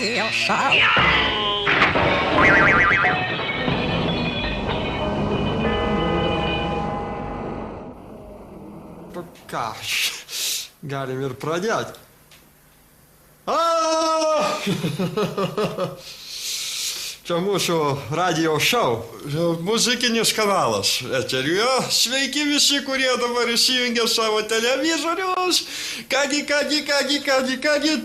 Radio Show. Ką, galim ir pradėti. Čia mūsų radio šou, muzikinis kanalas eteriuje. Sveiki visi, kurie dabar įsijungia savo televizorius. Kągi,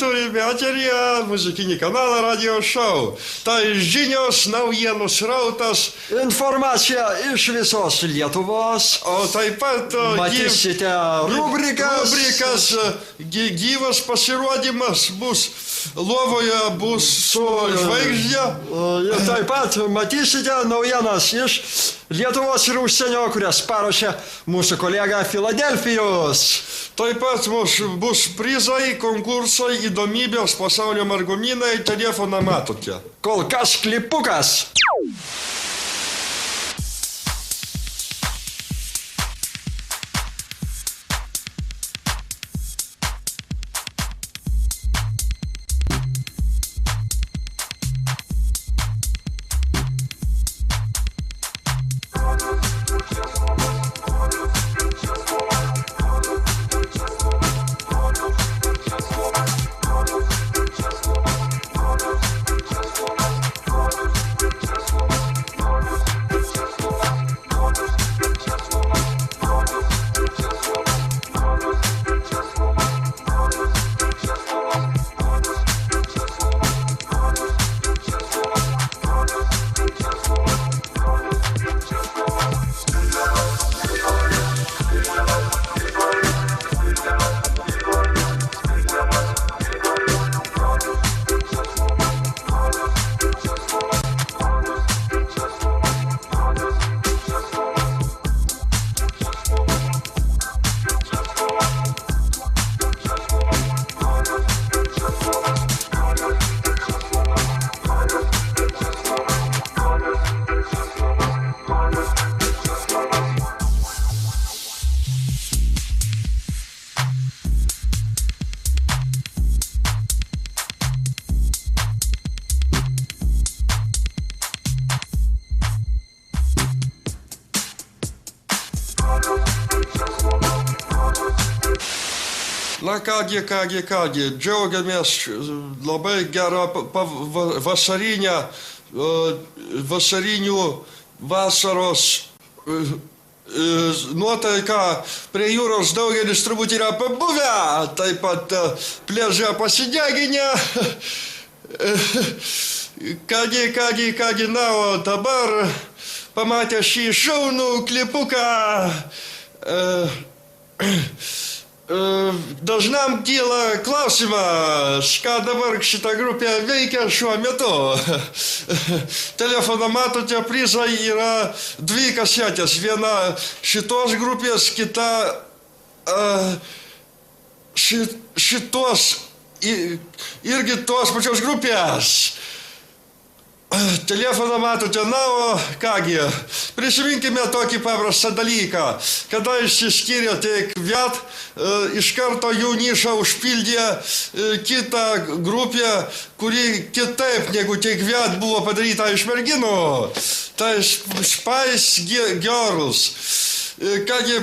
turime eteriuje muzikinį kanalą radio šou. Tai žinios, naujienų srautas. Informacija iš visos Lietuvos. O taip pat matysite rubrikas, gyvas pasirodymas bus. Lovoje bus su žvaigždė. Ir taip pat matysite naujienas iš Lietuvos ir užsienio, kurias paruošė mūsų kolega Filadelfijos. Taip pat bus prizai, konkursai, įdomybės, pasaulio margumynai, telefoną matote. Kol kas klipukas. Na kągi, džiaugiamės labai gerą vasarinių vasaros nuotaiką. Prie jūros daugelis turbūt yra pabuvę, taip pat pliaže pasideginę. Kągi, na, o dabar pamatę šį šaunų klipuką, dažnam kyla klausimas, ką dabar šita grupė veikia šiuo metu. Telefoną matote, prizai yra dvi kasetės. Viena šitos grupės, kita šitos irgi tos pačios grupės. Telefoną matote, na, o kągi, prisiminkime tokį paprastą dalyką. Kada išsiskyrė tik Viet, iš karto jų nišą užpildė kitą grupę, kuri kitaip negu tik Viet buvo padaryta iš merginų. Tai Spice Girls. Kągi,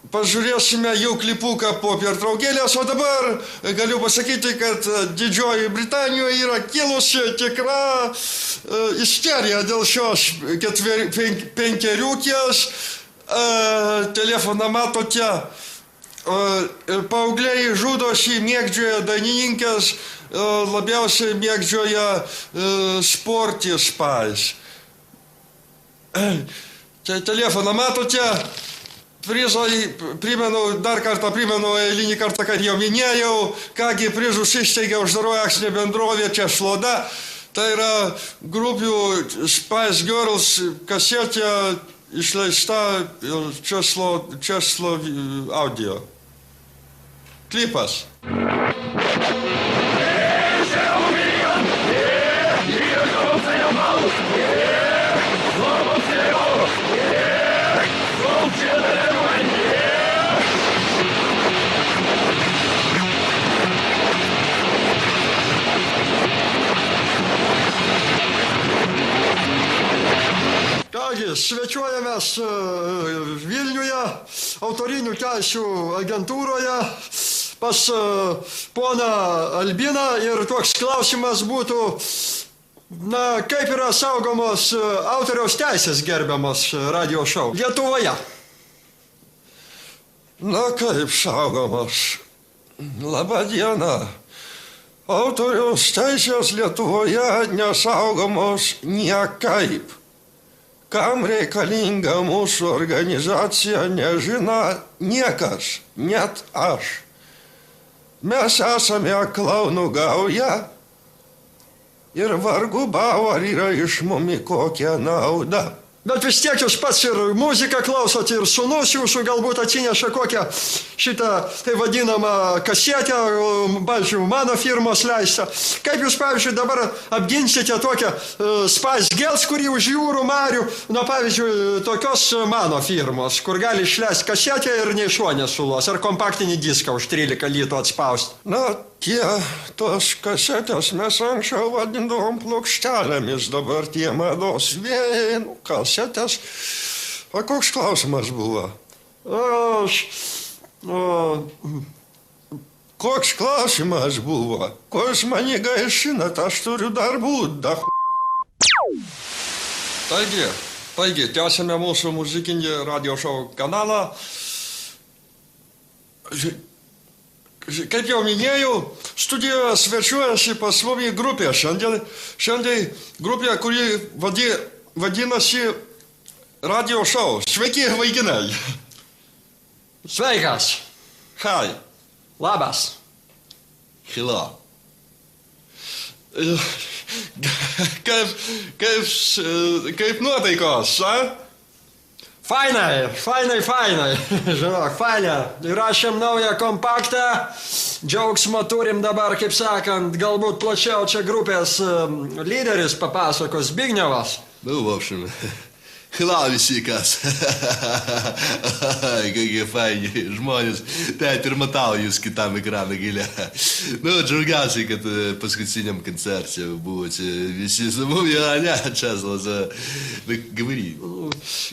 pažiūrėsime jų klipuką po pertraukėlės, o dabar galiu pasakyti, kad Didžioji Britanijoje yra kilusi tikra isterija dėl šios penkeriukės. Telefoną matote, paaugliai žudosi, mėgdžioja dainininkės, labiausiai mėgdžioja Sporty Spice. Telefoną matote. Prizai, dar kartą primenu, eilinį kartą, kad jau minėjau, kągi prizus įsteigia uždaroji akcinė bendrovė Česloda. Tai yra grupių Spice Girls kasetė išleista Česlo audio. Klipas. svečiuojamės Vilniuje, autorinių teisių agentūroje, pas poną Albiną ir toks klausimas būtų, kaip yra saugomos autoriaus teisės gerbiamos radio šou Lietuvoje? Kaip saugomos? Labą dieną. Autoriaus teisės Lietuvoje nesaugomos niekaip. Kam reikalinga mūsų organizacija, nežino niekas, net aš. Mes esame klaunų gauja ir vargu bau ar yra iš mumi kokia nauda. Bet vis tiek jūs pats ir muziką klausot, ir sūnus jūsų galbūt atsineša kokią šitą, tai vadinamą, kasetę, pavyzdžiui, mano firmos leistą. Kaip jūs, pavyzdžiui, dabar apginsite tokią Spice Girls, kurį už jūrų marių, pavyzdžiui, tokios mano firmos, kur gali išleisti kasetę ir nei šuo nesulos, ar kompaktinį diską už 13 litų atspausti? Tos kasetės mes anksčiau vadindavom plokštelėmis, dabar tie mados vėjai, kasetės. O koks klausimas buvo? Koks klausimas buvo? Ko jūs mane gaišinat, aš turiu darbų, Taigi, tęsime mūsų muzikinį radio šou kanalą. Kaip jau minėjau, studijoje svečiuojasi pas mumi grupė. Šiandien grupė, kuri vadinasi radio šou. Sveiki, vaikinai. Sveikas. Hai. Labas. Hello. Kaip nuotaikos, Fainai. Žinok, fainai. Įrašėm naują kompaktą. Džiaugsmo turim dabar, kaip sakant, galbūt plačiau čia grupės lyderis papasakos, Zbignevas. В общем, Klausykas. Kokie faini žmonės. Tai ir matau jūs kitam ekraną gilę. Džiaugiausiai, kad paskutiniam koncerte buvote visi su mumi, ne, Česlas, говори.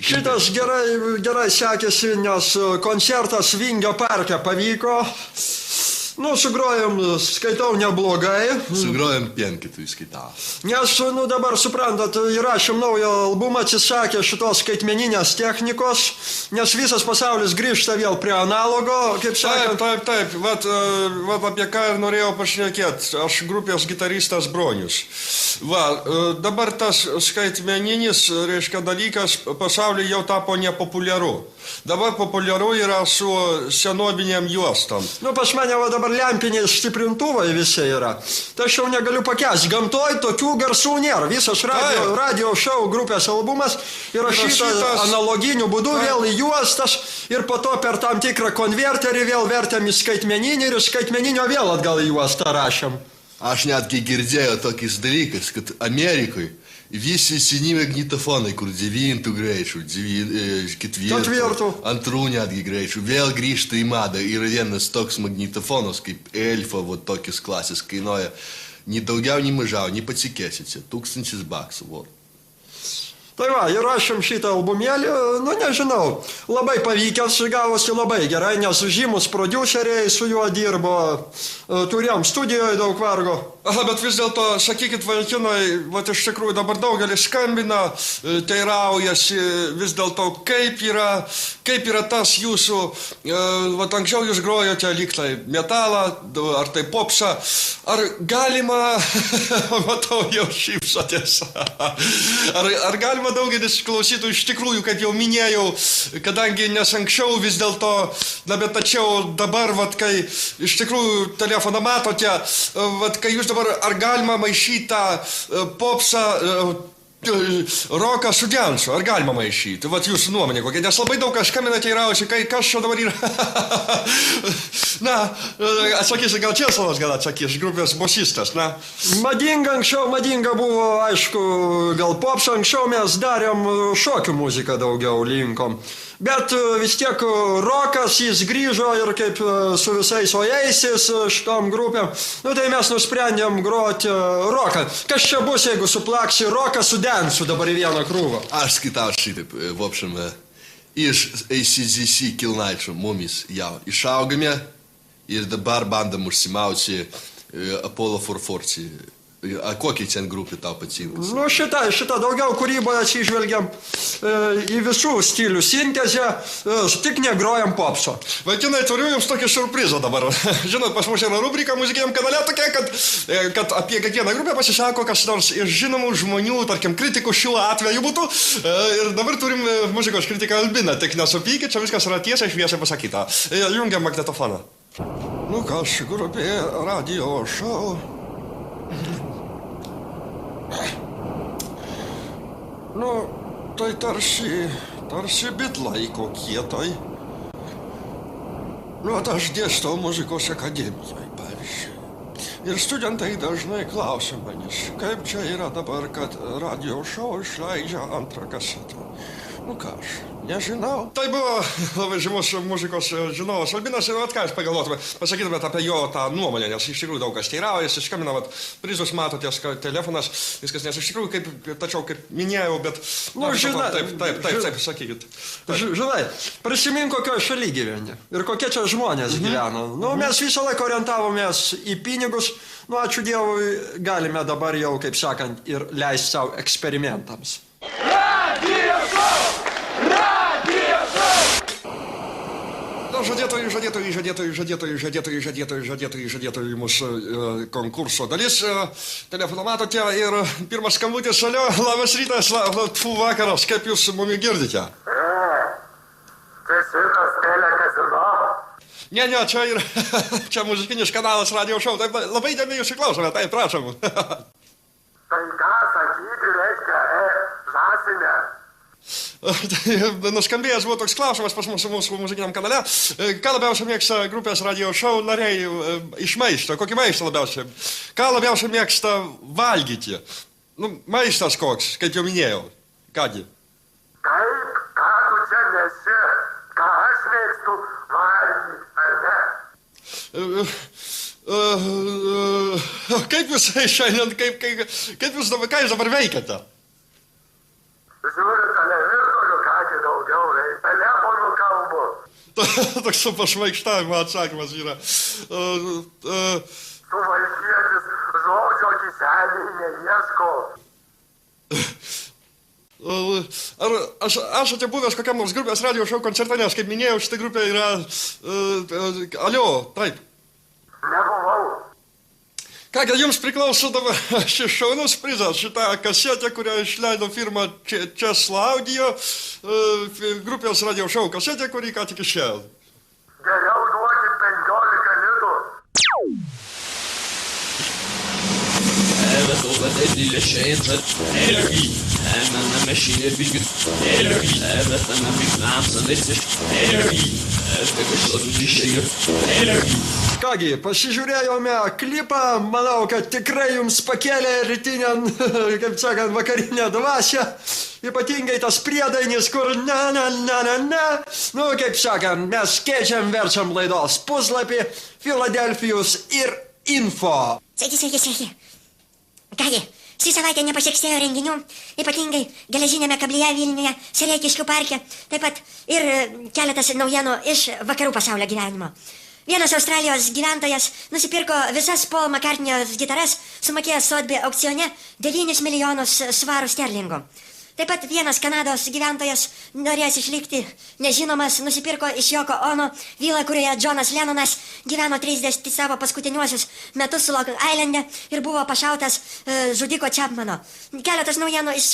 Šitas gerai sekėsi, nes koncertas Vingio parke pavyko. Sugrojom, skaitau, neblogai. Sugrojom penkitų įskaitau. Nes, dabar suprantat, įrašėm naują albumą, atsisakė šitos skaitmeninės technikos, nes visas pasaulis grįžta vėl prie analogo, kaip sakant. Taip. Vat apie ką ir norėjau pašnekėti. Aš grupės gitaristas Bronius. Dabar tas skaitmeninis, reiškia, dalykas pasaulyje jau tapo nepopuliaru. Dabar populiaru yra su senobinėm juostom. Pas mane dabar lempiniai stiprintuvai visi yra. Tai aš jau negaliu pakęsti. Gamtoj tokių garsų nėra. Visas radio šou grupės albumas įrašytas analoginiu būdu vėl į juostas ir po to per tam tikrą konverterį vėl vertėm į skaitmeninį ir iš skaitmeninio vėl atgal į juostą rašėm. Aš netgi girdėjau tokiais dalykas, kad Amerikoje visi seni magnetofonai, kur 9 greičių, 4, 2 netgi greičių, vėl grįžta į madą. Yra vienas toks magnetofonas kaip Elfa, tokios klasės kainuoja nei daugiau, nei mažiau, nei pasikėsite, $1000. Tai įrašėm šitą albumėlį, nežinau, labai pavykęs, gavosi labai gerai, nes žymus prodiuseriai su juo dirbo, turėjom studijoje daug vargo. Bet vis dėlto, sakykit, Valentinai, iš tikrųjų dabar daugelis skambina, teiraujasi, vis dėlto, kaip yra tas jūsų, anksčiau jūs grojote lyg tai metalą, ar tai popsą, ar galima, matau, jau šypsotės, ar galima daugelis klausytų iš tikrųjų, kaip jau minėjau, kadangi nes anksčiau vis dėlto, bet tačiau dabar, kai iš tikrųjų telefoną matote, kai jūs dabar, ar galima maišyti tą popsą, roką su džiansu, ar galima maišyti? Jūsų nuomonė kokia, nes labai daug kas skambina teirausi, kas čia dabar yra. Atsakysi, gal Česlovas gal atsakys, grupės bosistas, Madinga buvo, aišku, gal popsą, anksčiau mes darėm šokių muziką daugiau linkom. Bet vis tiek rokas jis grįžo ir kaip su visais Oasis šitom grupėm. Nu tai mes nusprendėm groti roką. Kas čia bus, jeigu suplaksi roką su dansu dabar į vieną krūvą? Aš skaitau šitaip, в общем, iš ACDC kilnaičių mumis jau išaugame ir dabar bandom užsimauti Apollo 440. A kokiai ten grupė tau patinka? Nu šitą daugiau kūryboje atsižvelgiam į visų stilių sintezę, tik negrojam popso. Vaikinai, turiu jums tokį surprizą dabar. Žinot, pas mus yra rubrika muzikiniam kanale tokia, kad apie kiekvieną grupę pasisako kas nors iš žinomų žmonių, tarkim, kritikų šiuo atveju būtų. Ir dabar turim muzikos kritiką Albiną, tik nesupykit, čia viskas yra tiesiai šviesiai pasakyta. Jungiam magnetofoną. Nu kas, grupė radio show. Nu, tai tarsi bitlai kokie tai. Nu, aš dėstau muzikos akademijoje, pavyzdžiui. Ir studentai dažnai klausia manęs, kaip čia yra dabar, kad radio show išleidžia antrą kasetę. Nu ką aš, nežinau. Tai buvo labai žymus muzikos žinovas Albinas ir ką aš pagalvotume, pasakytumėt apie jo tą nuomonę, nes iš tikrųjų daug kas teiraujasi, skambina, prizus matotės, telefonas, viskas, nes iš tikrųjų, tačiau kaip minėjau, bet... Nu, žinai, taip, sakykit. Žinai, prisimink, kokio šaly gyveni ir kokie čia žmonės gyvena. Nu, mes visą laiką orientavomės į pinigus, nu, ačiū Dievui, galime dabar jau, kaip sakant, ir leisti savo eksperimentams. Žadėtojų mūsų konkurso dalis. Telefoną matote ir pirmas skambutis, alio, labas rytas, vakaras, kaip jūs mumi girdite? Tai šitas telekazino? Ne, čia muzikinis kanalas radio show, taip labai įdėmiai jūs įklausome, taip, prašom. Tai ką sakyti reikia, žąsinė? Nuskambėjęs buvo toks klausimas pas mūsų muzikiniam kanale. Ką labiausiai mėgsta grupės radio show nariai iš maisto? Kokį maistą labiausiai? Ką labiausiai mėgsta valgyti? Nu, maistas koks, kaip jau minėjau. Kągi? Taip, ką tu čia nesi? Ką aš mėgstu valgyti, ar ne? Kaip jūs šiandien, kaip jūs dabar, ką jūs dabar veikiate? Žiūri televizorių, kągi daugiau, telefonų kalbu. Toks su pašvaikštavimo atsakymas yra. Tu valstietis žodžio kiselį neieško. Ar esate buvęs kokiam nors grupės radio show koncerte, nes kaip minėjau, šitą grupę yra... Alio, taip. Nebuvau. Kągi, jums priklauso dabar šis šaunus prizas, šitą kasetę, kurią išleido firma Česla Audio, grupės radio show kasetė, kurį ką tik išėjo. Geriau duoti 15 litų. Evet o da dediyle şeyince enerji hemen meşine bir gün enerji evet hemen bir namsın etmiş enerji evet kažkokiu išėjų enerji. Kągi, pasižiūrėjome klipą, manau, kad tikrai jums pakėlė rytinę, kaip sakant, vakarinę dvasią, ypatingai tas priedainis, kur na. Nu, kaip sakant, mes keičiam, verčiam laidos puslapį, Filadelfijos ir info. Sveiki. Kągi, šį savaitę nepasiekstėjo renginių, ypatingai geležinėme kablyje Vilniuje, Sereikiškių parke, taip pat ir keletas naujienų iš vakarų pasaulio gyvenimo. Vienas Australijos gyventojas nusipirko visas Paul McCartney'os gitaras, sumokėjęs Sotheby aukcione 9 milijonus svarų sterlingų. Taip pat vienas Kanados gyventojas, norėjęs išlikti nežinomas, nusipirko iš Yoko Ono vilą, kurioje Johnas Lennonas gyveno 30 savo paskutiniuosius metus Long Islande ir buvo pašautas žudiko Chapmano. Keletas naujienų iš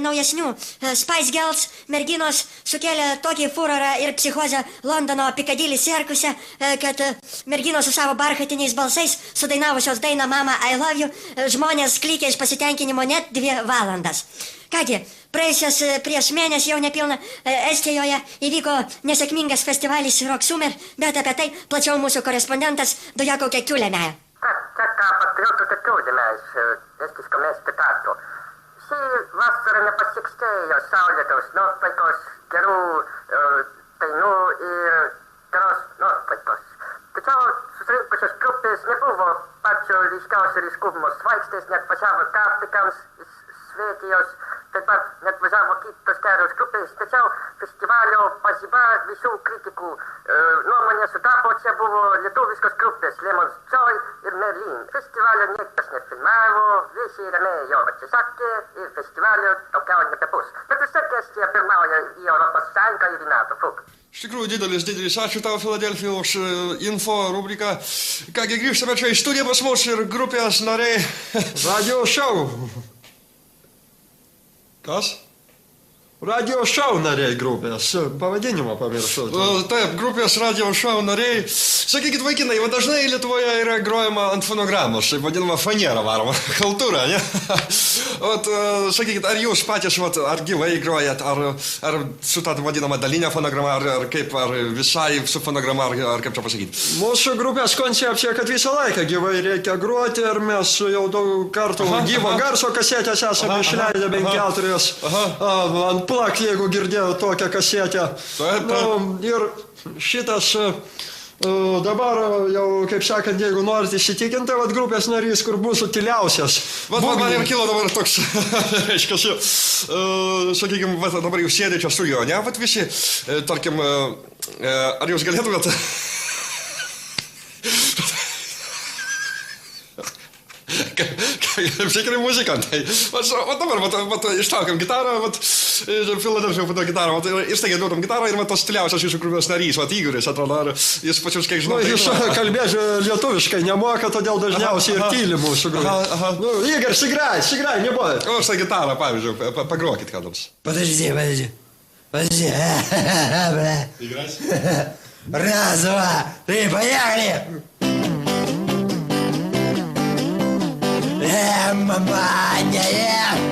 naujesnių. Spice Girls merginos sukėlė tokį furorą ir psichozę Londono Piccadilly cirkuse, kad merginos su savo barchatiniais balsais sudainavusios dainą Mama I Love You žmonės klykė iš pasitenkinimo net 2 valandas. Kągi, prieš mėnesį jau nepilną Estijoje įvyko nesėkmingas festivalis Rock Summer, bet apie tai plačiau mūsų korespondentas Dujaukė Kiulemäe. Tätä patriottiset tyydeläis, eskiska mestetaatto. Šį vasarą nepasiekstėjo saulėtos nuotaikos, gerų dainų ir geros nuotaikos. Tačiau susirinkusios grupės nebuvo pačio ryškiausio ryškumo. Svaigstės net važiavo Kartikams, Svetijos, taip pat net važiavo kitos kelios grupės. Tačiau festivalio pažiba visų kritikų nuomonė sutapo, čia buvo lietuviškos grupės Lemons Joy ir Merlin. Festivalio niekas nefilmavo, visi ramiai jo atsisakė ir festivalio daugiau nebebus. Bet vis tiek Estija pirmauja į Europos Sąjungą ir į NATO. Fuk. Iš tikrųjų, didelis ačiū tau, Filadelfija, už info rubriką. Kągi, grįžtame čia į studiją pas mus ir grupės nariai. Radio šou. Kas? Radio šou nariai grupės. Pavadinimą pamiršau. Taip, grupės radio šou nariai. Sakykit, vaikinai, va dažnai Lietuvoje yra grojama ant fonogramos, taip vadinama fanera varoma, kultūra, ne? Vat, sakykit, ar jūs patys, vat, ar gyvai grojat, ar su tą vadinama dalinė fonograma, ar kaip, ar visai su fonograma, ar kaip čia pasakyti? Mūsų grupės koncepcija, kad visą laiką gyvai reikia groti ir mes jau daug kartų gyvo garso kasetės esame išleidę bent 4. Ant plak, jeigu girdėjau tokią kasetę. Taip. Ir šitas dabar jau, kaip sakant, jeigu norit įsitikinti, vat grupės narys, kur bus tyliausias. Man ir kilo dabar toks, reiškia, sakykime, dabar jūs sėdė čia studijoje, ne? Vat visi, tarkim, ar jūs galėtumėt... Kaip tikrai muzikantai. O dabar, ištraukiam gitarą, Filadelfija pato gitarą, įstaigiai duodam gitarą ir tos stiliausias jūsų grupės narys, Igoris, atrodo, ar jis pačius, kiek žinau... Jis kalbėti lietuviškai nemoka, todėl dažniausiai ir tyli mūsų grupė. Igor, sigrai, neboj. O, štai gitarą, pavyzdžiui, pagrokit ką nors. Подожди. Играть? Раз, два, три, поехали! Маманя,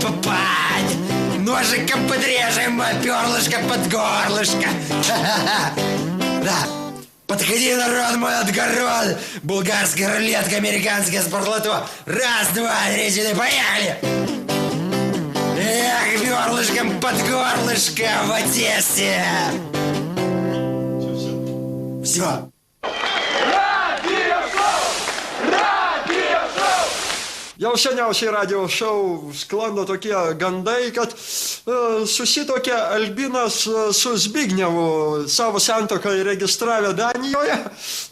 папаня, ножиком подрежем, перлышко под горлышко. Да, подходи, народ мой, отгород. Булгарская рулетка, американское спортлото. Раз, два, три, четыре, поехали! Эх, перлышком под горлышко в Одессе. Все. Jau seniausiai radio šou sklando tokie gandai, kad susitokė Albinas su Zbignevu savo santuoką įregistravę Danijoje.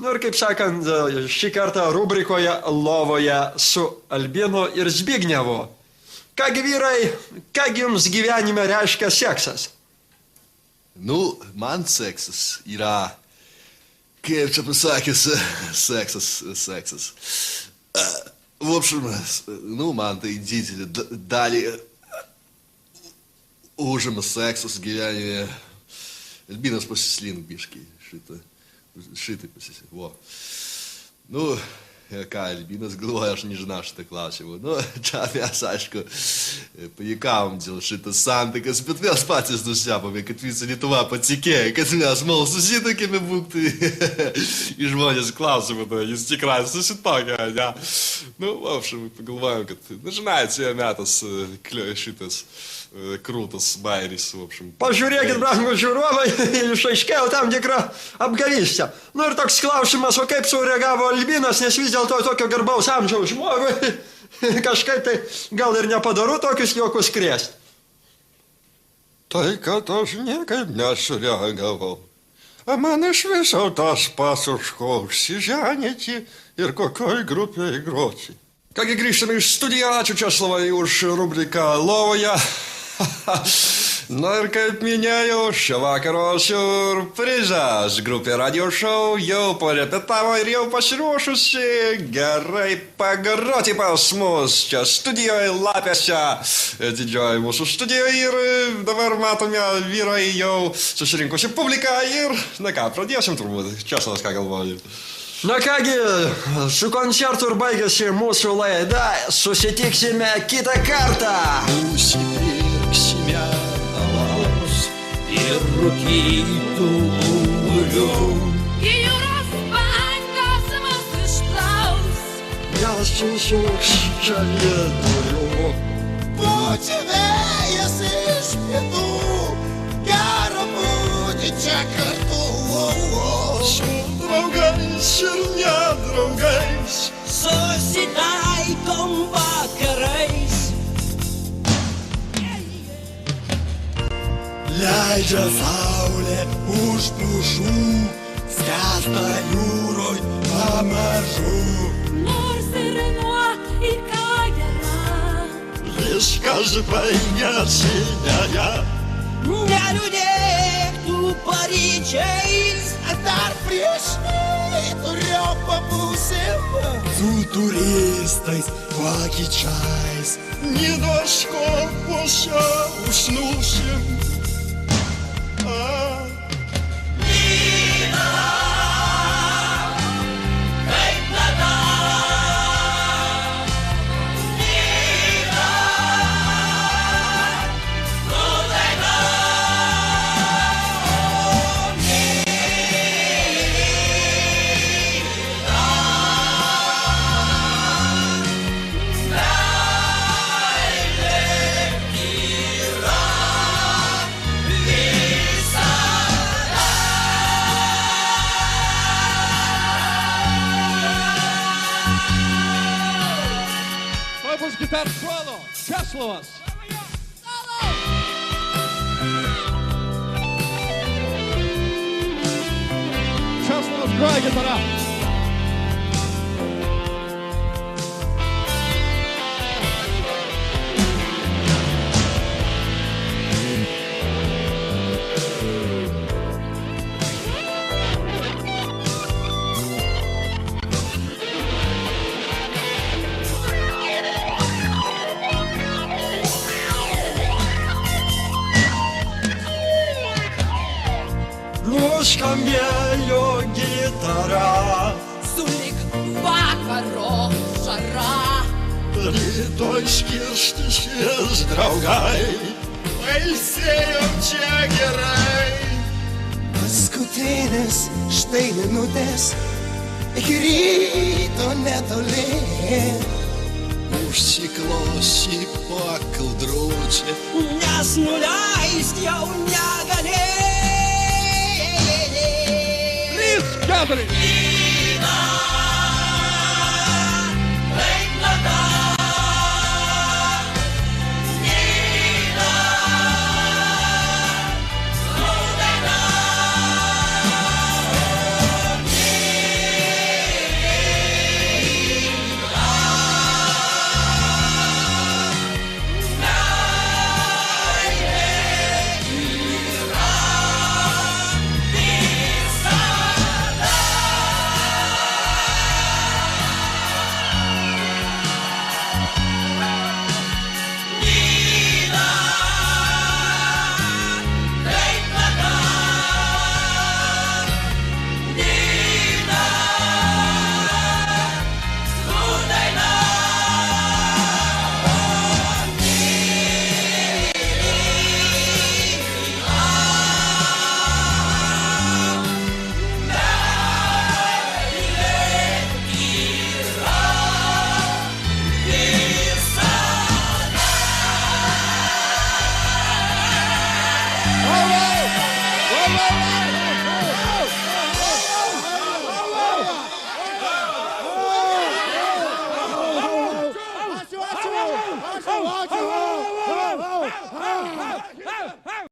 Ir kaip sakant, šį kartą rubrikoje Lovoje su Albinu ir Zbignevu. Kągi vyrai, kągi jums gyvenime reiškia seksas? Nu, man seksas yra, kaip čia pasakęs, seksas. В общем, ну, man tai didelį dalį užima seksas gyvenime. Albinas pasislink biškai šitai pasislink. Vo. Nu, ką Albinas galvoja, aš nežinau šitą klausimą. Nu, čia mes, aišku, pajukavom dėl šitas santykas, bet mes patys nustebome, kad visa Lietuva patikėjo, kad mes mal susitokėme būktai. Ir žmonės klausimą, jis tikrai susitokė, ne? Nu, в общем, pagalvojom, kad, nu, žinai, čia metas šitas krūtas bairis, в общем. Pažiūrėkit, brangų žiūrovai, išaiškėjo tam tikrą apgavystę. Nu ir toks klausimas, o kaip sureagavo Albinas, nes vis dėlto tokio garbaus amžiaus žmogui kažkaip tai gal ir nepadaru tokius juokus krėsti. Tai, kad aš niekaip nesureagavau. Man iš viso tas pats už ko užsiženyti ir kokioj grupėj groti. Kągi, grįžtame iš studiją, ačiū Česlavai už rubriką Lovoje. Na ir kaip minėjau, šio vakaro siurprizas. Grupė radio šou jau parepetavo ir jau pasiruošusi gerai pagroti pas mus. Čia studijoje Lapėse, didžioji mūsų studijoje ir dabar matome vyrai jau susirinkusi publiką ir, na ką, pradėsim turbūt. Česlavas, ką galvoji? Na kągi, su koncertu ir baigėsi mūsų laida. Susitiksime kitą kartą. Nusipirksime alaus ir rūkytų ungurių. Į jūros bangas mus išplaus. Jas įsuks čia Lietuvių. pučia vėjas iš pietų, gera būti čia kartu. Su draugais ir nedraugais susitaikom vakarais. Leidžia saulė už pušų, skęsta jūroj pamažu. Nors ir nuo į ką gera, viskas baigėsi deja. Neliūdėk tu paryčiais, dar prieš turėjo pabūsim su turistais, vakyčiais. Nidos kopuose užsnūsim. Vamos gritar solo, Česlovas. Česlovas groja gitara. Nuskambėjo gitara, sulig vakaro žara. rytoj skirstysis draugai, pailsėjom čia gerai. Paskutinis štai minutės, iki ryto netoli. Užsiklosi pakaldručia, Nes nuleist jau negali. 3, 4.